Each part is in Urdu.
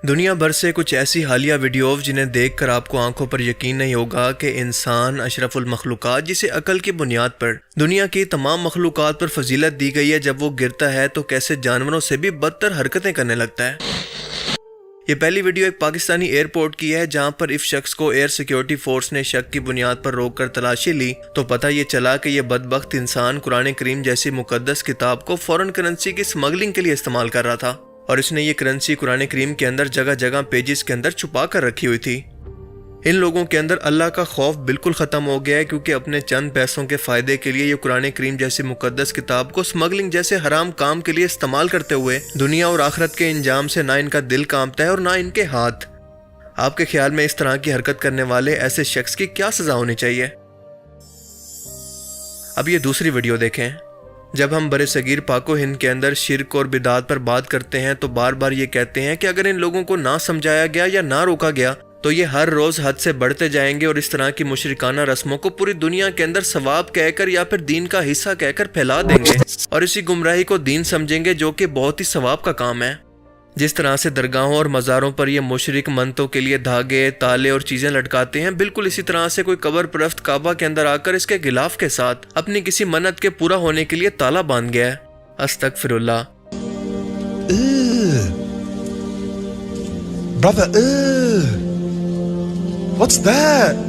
دنیا بھر سے کچھ ایسی حالیہ ویڈیوز جنہیں دیکھ کر آپ کو آنکھوں پر یقین نہیں ہوگا کہ انسان اشرف المخلوقات جسے عقل کی بنیاد پر دنیا کی تمام مخلوقات پر فضیلت دی گئی ہے، جب وہ گرتا ہے تو کیسے جانوروں سے بھی بدتر حرکتیں کرنے لگتا ہے۔ یہ پہلی ویڈیو ایک پاکستانی ایئرپورٹ کی ہے جہاں پر اس شخص کو ایئر سیکیورٹی فورس نے شک کی بنیاد پر روک کر تلاشی لی تو پتہ یہ چلا کہ یہ بدبخت انسان قرآن کریم جیسی مقدس کتاب کو فورن کرنسی کی سمگلنگ کے لیے استعمال کر رہا تھا، اور اس نے یہ کرنسی قرآن کریم کے اندر جگہ جگہ پیجز کے اندر چھپا کر رکھی ہوئی تھی۔ ان لوگوں کے اندر اللہ کا خوف بالکل ختم ہو گیا ہے، کیونکہ اپنے چند پیسوں کے فائدے کے لیے یہ قرآن کریم جیسی مقدس کتاب کو سمگلنگ جیسے حرام کام کے لیے استعمال کرتے ہوئے دنیا اور آخرت کے انجام سے نہ ان کا دل کانپتا ہے اور نہ ان کے ہاتھ۔ آپ کے خیال میں اس طرح کی حرکت کرنے والے ایسے شخص کی کیا سزا ہونی چاہیے؟ اب یہ دوسری ویڈیو دیکھیں۔ جب ہم برِ صغیر پاک و ہند کے اندر شرک اور بدعات پر بات کرتے ہیں تو بار بار یہ کہتے ہیں کہ اگر ان لوگوں کو نہ سمجھایا گیا یا نہ روکا گیا تو یہ ہر روز حد سے بڑھتے جائیں گے اور اس طرح کی مشرکانہ رسموں کو پوری دنیا کے اندر ثواب کہہ کر یا پھر دین کا حصہ کہہ کر پھیلا دیں گے اور اسی گمراہی کو دین سمجھیں گے، جو کہ بہت ہی ثواب کا کام ہے۔ جس طرح سے درگاہوں اور مزاروں پر یہ مشرک منتوں کے لیے دھاگے، تالے اور چیزیں لٹکاتے ہیں، بالکل اسی طرح سے کوئی قبر پرست کعبہ کے اندر آ کر اس کے غلاف کے ساتھ اپنی کسی منت کے پورا ہونے کے لیے تالا باندھ گیا ہے۔ استغفر اللہ۔ Brother, what's that?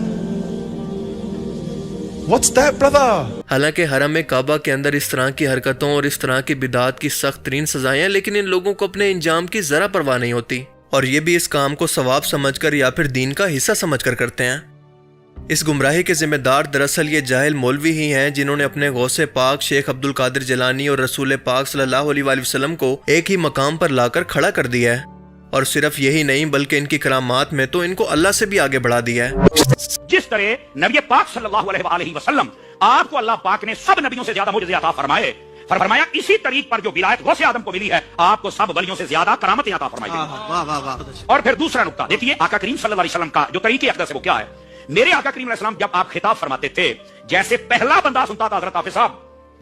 What's that, brother? حالانکہ حرم کعبہ کے اندر اس طرح کی حرکتوں اور اس طرح کی بدعات کی سخت ترین سزائیں ہیں، لیکن ان لوگوں کو اپنے انجام کی ذرا پرواہ نہیں ہوتی، اور یہ بھی اس کام کو ثواب سمجھ کر یا پھر دین کا حصہ سمجھ کر کرتے ہیں۔ اس گمراہی کے ذمہ دار دراصل یہ جاہل مولوی ہی ہیں جنہوں نے اپنے غوث پاک شیخ عبد القادر جیلانی اور رسول پاک صلی اللہ علیہ وآلہ وسلم کو ایک ہی مقام پر لا کر کھڑا کر دیا ہے، اور صرف یہی نہیں بلکہ ان کی کرامات میں تو ان کو اللہ سے بھی آگے بڑھا دیا ہے۔ جس طرح نبی پاک صلی اللہ علیہ وآلہ وسلم آپ کو اللہ پاک نے سب نبیوں سے زیادہ معجزے عطا فرمایا اسی طریق پر جو ولایت غوث آدم کو ملی ہے آپ کو سب ولیوں سے زیادہ کرامتیں عطا فرمائی گئی۔ اور پھر دوسرا نقطہ دیکھیے، آقا کریم صلی اللہ علیہ وسلم کا جو طریقے اقدس ہے وہ کیا ہے۔ میرے آقا کریم علیہ السلام جب آپ خطاب فرماتے تھے، جیسے پہلا بندہ سنتا تھا حضرت حافظ صاحب،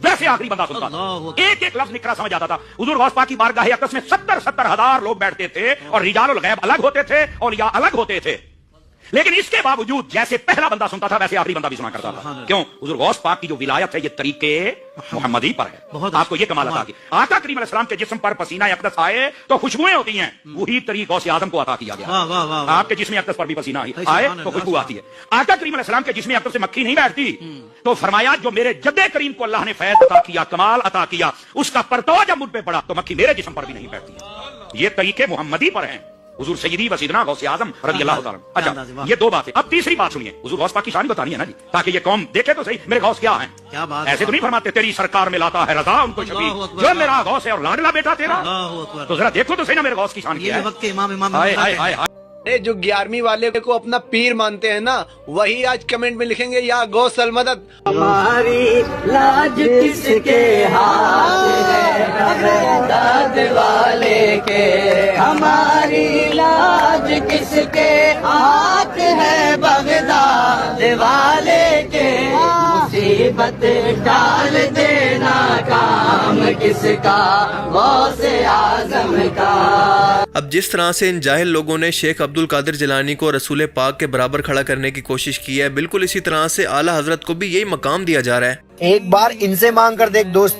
ویسے آخری بندہ سنتا تھا، ایک ایک لفظ نکرا سمجھ آتا تھا۔ حضور غوث پاک کی بارگاہ اقدس میں 70,000 لوگ بیٹھتے تھے، اور رجال الغیب الگ ہوتے تھے اور یا الگ ہوتے تھے، لیکن اس کے باوجود جیسے پہلا بندہ سنتا تھا ویسے آخری بندہ بھی سنا کرتا تھا۔ کیوں؟ حضور غوث پاک کی جو ولایت ہے یہ طریقے محمدی پر ہے۔ آپ کو یہ کمال عطا کی، آقا کریم علیہ السلام کے جسم پر پسینہ اقدس آئے تو خوشبوئیں ہوتی ہیں، وہی طریق غوث آدم کو عطا کیا گیا۔ آپ کے جسم اقدس پر بھی پسینہ آئے تو خوشبو آتی ہے۔ آقا کریم علیہ السلام کے جسم اقدس سے مکھی نہیں بیٹھتی، تو فرمایا جو میرے جد کریم کو اللہ نے فیض عطا کیا، کمال عطا کیا، اس کا پرتو جب مجھ پہ پڑا تو مکھی میرے جسم پر بھی نہیں بیٹھتی۔ یہ طریقے محمدی پر ہیں، حضور سیدی و سیدنا غوث اعظم رضی اللہ تعالیٰ۔ اچھا، یہ دو باتیں۔ اب تیسری بات سنیے، حضور غوث پاک کی شان بتانی ہے نا جی، تاکہ یہ قوم دیکھے تو صحیح میرے غوث کیا ہیں۔ ایسے تو نہیں فرماتے تیری سرکار میں لاتا ہے رضا ان کو شبی، جو میرا غوث ہے اور لاڈلا بیٹا تیرا، تو ذرا دیکھو تو صحیح نا میرے غوث کی شان کیا ہے۔ جو 11ویں والے کو اپنا پیر مانتے ہیں نا، وہی آج کمنٹ میں لکھیں گے یا غوث المدد۔ ہماری لاج کس کے ہاتھ ہے بغداد والے کے، ہماری لاج کس کے ہاتھ ہے بغداد والے کے، مصیبت ڈال دینا کام کس کا، غوث اعظم کا۔ اب جس طرح سے ان جاہل لوگوں نے شیخ عبد القادر جیلانی کو رسول پاک کے برابر کھڑا کرنے کی کوشش کی ہے، بالکل اسی طرح سے اعلیٰ حضرت کو بھی یہی مقام دیا جا رہا ہے۔ ایک بار ان سے مانگ کر دیکھ دوست،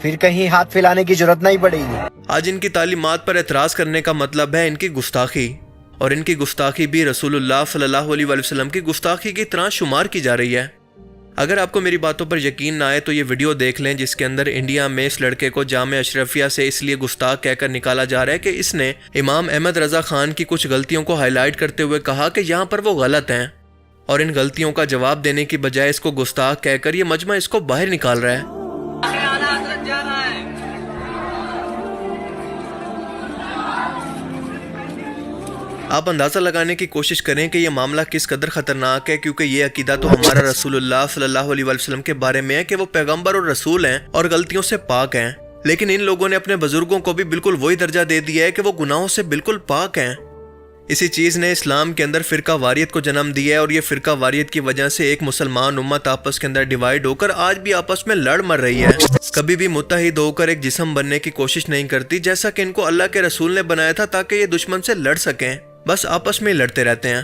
پھر کہیں ہاتھ پھیلانے کی ضرورت نہیں پڑے گی۔ آج ان کی تعلیمات پر اعتراض کرنے کا مطلب ہے ان کی گستاخی، اور ان کی گستاخی بھی رسول اللہ صلی اللہ علیہ وآلہ وسلم کی گستاخی کی طرح شمار کی جا رہی ہے۔ اگر آپ کو میری باتوں پر یقین نہ آئے تو یہ ویڈیو دیکھ لیں، جس کے اندر انڈیا میں اس لڑکے کو جامعہ اشرفیہ سے اس لیے گستاخ کہہ کر نکالا جا رہا ہے کہ اس نے امام احمد رضا خان کی کچھ غلطیوں کو ہائی لائٹ کرتے ہوئے کہا کہ یہاں پر وہ غلط ہیں، اور ان غلطیوں کا جواب دینے کی بجائے اس کو گستاخ کہہ کر یہ مجمع اس کو باہر نکال رہا ہے۔ آپ اندازہ لگانے کی کوشش کریں کہ یہ معاملہ کس قدر خطرناک ہے، کیونکہ یہ عقیدہ تو ہمارا رسول اللہ صلی اللہ علیہ وآلہ وسلم کے بارے میں ہے کہ وہ پیغمبر اور رسول ہیں اور غلطیوں سے پاک ہیں، لیکن ان لوگوں نے اپنے بزرگوں کو بھی بالکل وہی درجہ دے دیا ہے کہ وہ گناہوں سے بالکل پاک ہیں۔ اسی چیز نے اسلام کے اندر فرقہ واریت کو جنم دیا ہے، اور یہ فرقہ واریت کی وجہ سے ایک مسلمان امت آپس کے اندر ڈیوائیڈ ہو کر آج بھی آپس میں لڑ مر رہی ہے، کبھی بھی متحد ہو کر ایک جسم بننے کی کوشش نہیں کرتی، جیسا کہ ان کو اللہ کے رسول نے بنایا تھا تاکہ یہ دشمن سے لڑ سکیں، بس آپس میں لڑتے رہتے ہیں۔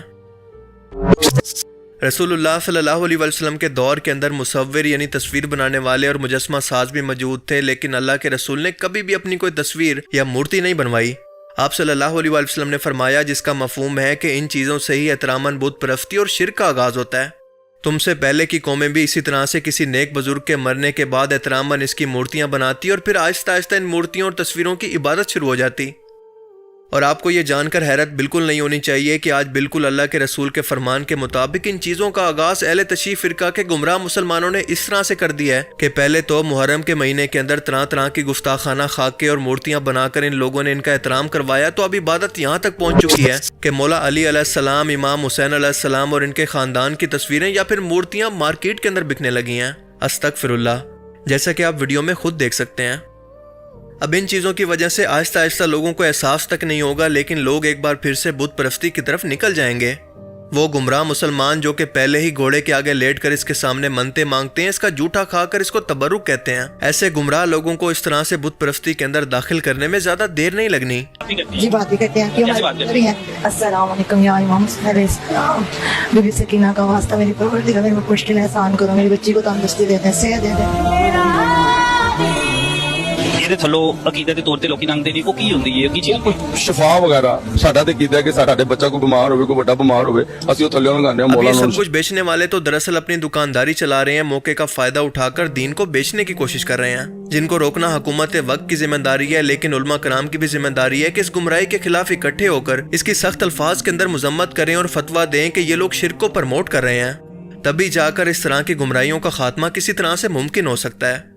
رسول اللہ صلی اللہ علیہ وسلم کے دور کے اندر مصور یعنی تصویر بنانے والے اور مجسمہ ساز بھی موجود تھے، لیکن اللہ کے رسول نے کبھی بھی اپنی کوئی تصویر یا مورتی نہیں بنوائی۔ آپ صلی اللہ علیہ وسلم نے فرمایا، جس کا مفہوم ہے کہ ان چیزوں سے ہی احتراماً بت پرستی اور شرک کا آغاز ہوتا ہے۔ تم سے پہلے کی قومیں بھی اسی طرح سے کسی نیک بزرگ کے مرنے کے بعد احتراماً اس کی مورتیاں بناتی اور پھر آہستہ آہستہ ان مورتیوں اور تصویروں کی عبادت شروع ہو جاتی۔ اور آپ کو یہ جان کر حیرت بالکل نہیں ہونی چاہیے کہ آج بالکل اللہ کے رسول کے فرمان کے مطابق ان چیزوں کا آغاز اہل تشیع فرقہ کے گمراہ مسلمانوں نے اس طرح سے کر دیا ہے کہ پہلے تو محرم کے مہینے کے اندر طرح طرح کی گستاخانہ خاکے اور مورتیاں بنا کر ان لوگوں نے ان کا احترام کروایا، تو اب عبادت یہاں تک پہنچ چکی ہے کہ مولا علی علیہ السلام، امام حسین علیہ السلام اور ان کے خاندان کی تصویریں یا پھر مورتیاں مارکیٹ کے اندر بکنے لگی ہیں۔ استغفر اللہ، جیسا کہ آپ ویڈیو میں خود دیکھ سکتے ہیں۔ اب ان چیزوں کی وجہ سے آہستہ آہستہ لوگوں کو احساس تک نہیں ہوگا، لیکن لوگ ایک بار پھر سے بت پرستی کی طرف نکل جائیں گے۔ وہ گمراہ مسلمان جو کہ پہلے ہی گھوڑے کے آگے لیٹ کر اس کے سامنے منتے مانگتے ہیں، اس کا جھوٹا کھا کر اس کو تبرک کہتے ہیں، ایسے گمراہ لوگوں کو اس طرح سے بت پرستی کے اندر داخل کرنے میں زیادہ دیر نہیں لگنی۔ جی بات بھی کرتے ہیں کہ السلام علیکم یا امام حسین علیہ السلام، بی بی سکینہ کا واسطہ میری پروردگار میری مشکل احسان کرو، میری بچی کو تندرستی دے دیں، صحت دے دیں۔ ਇਹਦੇ ਥੱਲੋਂ ਅਕੀਦੇ ਦੇ ਤੌਰ ਤੇ ਲੋਕੀ ਲੰਘਦੇ ਨੇ, ਉਹ ਕੀ ਹੁੰਦੀ ਹੈ, ਕੀ ਚੀਜ਼? ਸ਼ਫਾ ਵਗੈਰਾ ਸਾਡਾ ਤੇ ਕੀਤਾ ਕਿ ਸਾਡੇ ਬੱਚਾ ਕੋਈ ਬਿਮਾਰ ਹੋਵੇ, ਕੋਈ ਵੱਡਾ ਬਿਮਾਰ ਹੋਵੇ, ਅਸੀਂ ਉਹ ਥੱਲੇ ਲੰਘਾਉਂਦੇ ਹਾਂ اب ਮੌਲਾ یہ ਨੂੰ। سب کچھ بیچنے والے تو دراصل اپنی دکانداری چلا رہے ہیں، موقع کا فائدہ اٹھا کر دین کو بیچنے کی کوشش کر رہے ہیں، جن کو روکنا حکومت وقت کی ذمہ داری ہے، لیکن علماء کرام کی بھی ذمہ داری ہے کہ اس گمراہی کے خلاف اکٹھے ہو کر اس کی سخت الفاظ کے اندر مذمت کریں اور فتویٰ دیں کہ یہ لوگ شرک کو پرموٹ کر رہے ہیں، تبھی جا کر اس طرح کی گمراہیوں کا خاتمہ کسی طرح سے ممکن ہو سکتا ہے۔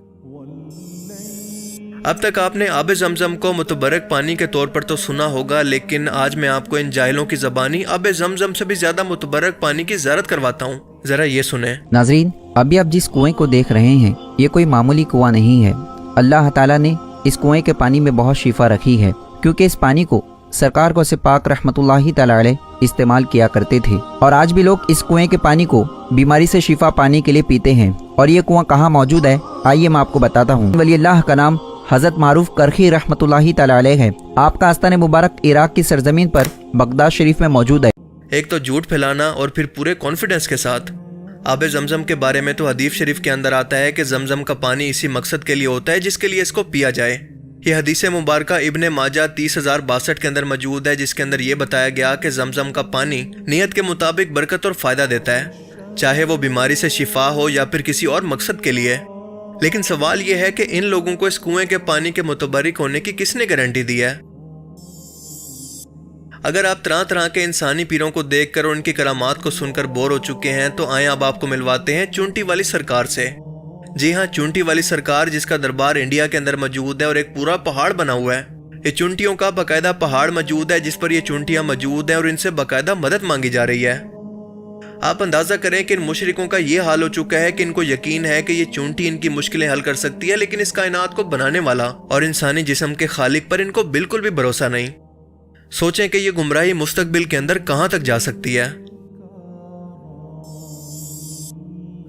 اب تک آپ نے آب زمزم کو متبرک پانی کے طور پر تو سنا ہوگا، لیکن آج میں آپ کو ان جاہلوں کی زبانی آب زمزم سے بھی زیادہ متبرک پانی کی زیارت کرواتا ہوں، ذرا یہ سنیں۔ ناظرین، ابھی آپ جس کنویں کو دیکھ رہے ہیں یہ کوئی معمولی کنواں نہیں ہے۔ اللہ تعالیٰ نے اس کنویں کے پانی میں بہت شفا رکھی ہے، کیونکہ اس پانی کو سرکار کو سے پاک رحمت اللہ تعالیٰ علیہ استعمال کیا کرتے تھے، اور آج بھی لوگ اس کنویں کے پانی کو بیماری سے شفا پانے کے لیے پیتے ہیں۔ اور یہ کنواں کہاں موجود ہے آئیے میں آپ کو بتاتا ہوں۔ ولی اللہ کا نام حضرت معروف کرخی رحمت اللہ تعالیٰ علیہ ہے۔ آپ کا آستان مبارک عراق کی سرزمین پر بغداد شریف میں موجود ہے۔ ایک تو جھوٹ پھیلانا اور پھر پورے کانفیڈنس کے ساتھ۔ آب زمزم کے بارے میں تو حدیث شریف کے اندر آتا ہے کہ زمزم کا پانی اسی مقصد کے لیے ہوتا ہے جس کے لیے اس کو پیا جائے۔ یہ حدیث مبارکہ ابن ماجہ 30,062 کے اندر موجود ہے، جس کے اندر یہ بتایا گیا کہ زمزم کا پانی نیت کے مطابق برکت اور فائدہ دیتا ہے، چاہے وہ بیماری سے شفا ہو یا پھر کسی اور مقصد کے لیے۔ لیکن سوال یہ ہے کہ ان لوگوں کو اس کنویں کے پانی کے متبرک ہونے کی کس نے گارنٹی دی ہے؟ اگر آپ طرح طرح کے انسانی پیروں کو دیکھ کر اور ان کی کرامات کو سن کر بور ہو چکے ہیں تو آئیں اب آپ کو ملواتے ہیں چونٹی والی سرکار سے۔ جی ہاں، چونٹی والی سرکار، جس کا دربار انڈیا کے اندر موجود ہے اور ایک پورا پہاڑ بنا ہوا ہے۔ یہ چونٹیوں کا باقاعدہ پہاڑ موجود ہے جس پر یہ چونٹیاں موجود ہیں اور ان سے باقاعدہ مدد مانگی جا رہی ہے۔ آپ اندازہ کریں کہ ان مشرکوں کا یہ حال ہو چکا ہے کہ ان کو یقین ہے کہ یہ چونٹی ان کی مشکلیں حل کر سکتی ہے، لیکن اس کائنات کو بنانے والا اور انسانی جسم کے خالق پر ان کو بالکل بھی بھروسہ نہیں۔ سوچیں کہ یہ گمراہی مستقبل کے اندر کہاں تک جا سکتی ہے۔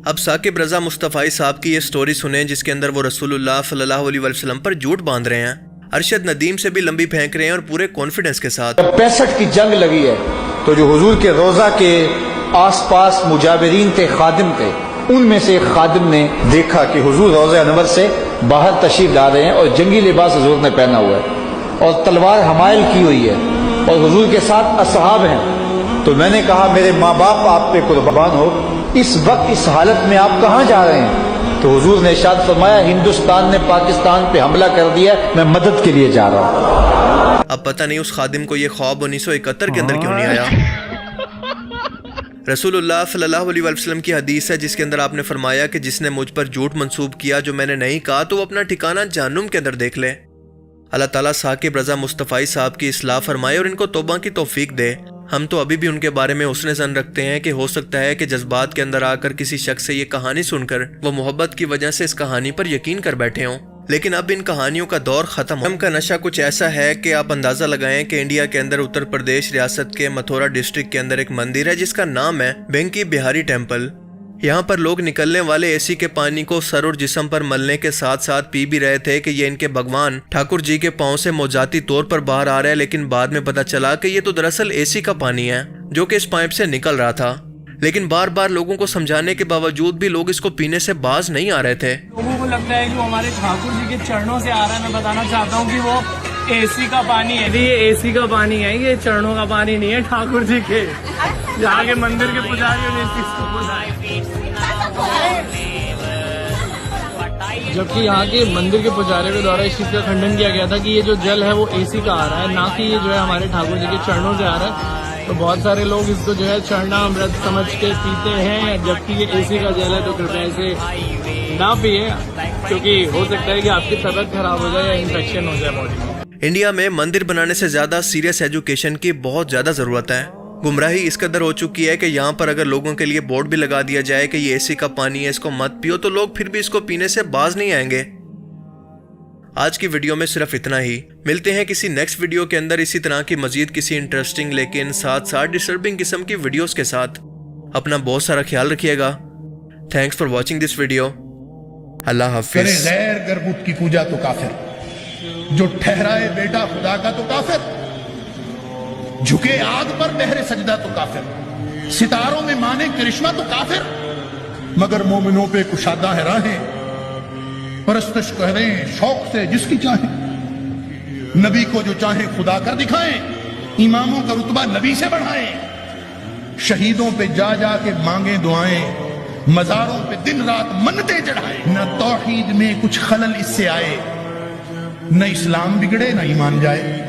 اب ثاقب رضا مصطفی صاحب کی یہ سٹوری سنیں جس کے اندر وہ رسول اللہ صلی اللہ علیہ وسلم پر جھوٹ باندھ رہے ہیں، ارشد ندیم سے بھی لمبی پھینک رہے ہیں اور پورے کانفیڈنس کے ساتھ۔ 65 کی جنگ لگی ہے تو جو حضور کے روضہ کے آس پاس مجاورین تھے، خادم تھے، ان میں سے ایک خادم نے دیکھا کہ حضور روضہ انور سے باہر تشریف لا رہے ہیں اور جنگی لباس حضور نے پہنا ہوا ہے اور تلوار حمائل کی ہوئی ہے اور حضور کے ساتھ اصحاب ہیں۔ تو میں نے کہا میرے ماں باپ آپ پہ قربان ہو، اس وقت اس حالت میں آپ کہاں جا رہے ہیں؟ تو حضور نے ارشاد فرمایا ہندوستان نے پاکستان پہ حملہ کر دیا، میں مدد کے لیے جا رہا ہوں۔ اب پتہ نہیں اس خادم کو یہ خواب 1971 کے اندر کیوں نہیں آیا۔ رسول اللہ صلی اللہ علیہ وسلم کی حدیث ہے جس کے اندر آپ نے فرمایا کہ جس نے مجھ پر جھوٹ منسوب کیا جو میں نے نہیں کہا تو وہ اپنا ٹھکانہ جہنم کے اندر دیکھ لے۔ اللہ تعالیٰ ثاقب رضا مصطفی صاحب کی اصلاح فرمائے اور ان کو توبہ کی توفیق دے۔ ہم تو ابھی بھی ان کے بارے میں حسن ظن رکھتے ہیں کہ ہو سکتا ہے کہ جذبات کے اندر آ کر کسی شخص سے یہ کہانی سن کر وہ محبت کی وجہ سے اس کہانی پر یقین کر بیٹھے ہوں، لیکن اب ان کہانیوں کا دور ختم ہو کا نشہ کچھ ایسا ہے کہ آپ اندازہ لگائیں کہ انڈیا کے اندر اتر پردیش ریاست کے متھورا ڈسٹرکٹ کے اندر ایک مندر ہے جس کا نام ہے بینکی بہاری ٹیمپل. یہاں پر لوگ نکلنے والے اے سی کے پانی کو سر اور جسم پر ملنے کے ساتھ ساتھ پی بھی رہے تھے کہ یہ ان کے بھگوان ٹھاکر جی کے پاؤں سے موجاتی طور پر باہر آ رہا ہے، لیکن بعد میں پتا چلا کہ یہ تو دراصل اے سی کا پانی ہے جو کہ اس پائپ سے نکل رہا تھا. لیکن بار بار لوگوں کو سمجھانے کے باوجود بھی لوگ اس کو پینے سے باز نہیں آ رہے تھے. لوگوں کو لگتا ہے جو ہمارے ٹھاکر جی کے چرنوں سے آ رہا ہے. میں بتانا چاہتا ہوں کہ وہ اے سی کا پانی ہے. یہ اے سی کا پانی ہے، یہ چرنوں کا پانی نہیں ہے ٹھاکر جی کے. جہاں کے مندر کے پجاریوں نے اس چیز کو بتایا، جبکہ یہاں کے مندر کے پجاریوں کے دوارا اس چیز کا کھنڈن کیا گیا تھا کہ یہ جو جل ہے وہ اے سی کا آ رہا ہے، نہ کہ یہ جو ہے ہمارے ٹھاکر جی کے چرنوں سے آ رہا ہے. تو بہت سارے لوگ اس کو جو ہے چڑھنا امرت سمجھ کے پیتے ہیں، جبکہ یہ اے سی کا جل ہے. تو کرپیا اسے نہ پیے، کیونکہ ہو سکتا ہے کہ آپ کی طبیعت خراب ہو جائے یا انفیکشن ہو جائے باڈی میں. انڈیا میں مندر بنانے سے زیادہ سیریس ایجوکیشن کی بہت زیادہ ضرورت ہے. گمراہی اس قدر ہو چکی ہے کہ یہاں پر اگر لوگوں کے لیے بورڈ بھی لگا دیا جائے کہ یہ اے سی کا پانی ہے، اس کو مت پیو، تو لوگ پھر بھی اس کو پینے سے باز نہیں آئیں گے. آج کی ویڈیو میں صرف اتنا ہی. ملتے ہیں کسی نیکسٹ ویڈیو کے اندر اسی طرح کی مزید کسی انٹرسٹنگ لیکن ساتھ ساتھ ڈسٹربنگ قسم کی ویڈیوز کے ساتھ. اپنا بہت سارا خیال رکھیے گا. Thanks for watching this video. اللہ حافظ. غیر گربت کی پوجا تو کافر، جو ٹھہرائے بیٹا خدا کا تو کافر، جھکے آگ پر بہرے سجدہ تو کافر، ستاروں میں مانے کرشمہ تو کافر، مگر مومنوں پہ کشادہ ہے راہیں، پرستش کریں شوق سے جس کی چاہیں، نبی کو جو چاہیں خدا کر دکھائیں، اماموں کا رتبہ نبی سے بڑھائیں، شہیدوں پہ جا جا کے مانگیں دعائیں، مزاروں پہ دن رات منتیں چڑھائیں. نہ توحید میں کچھ خلل اس سے آئے، نہ اسلام بگڑے نہ ایمان جائے.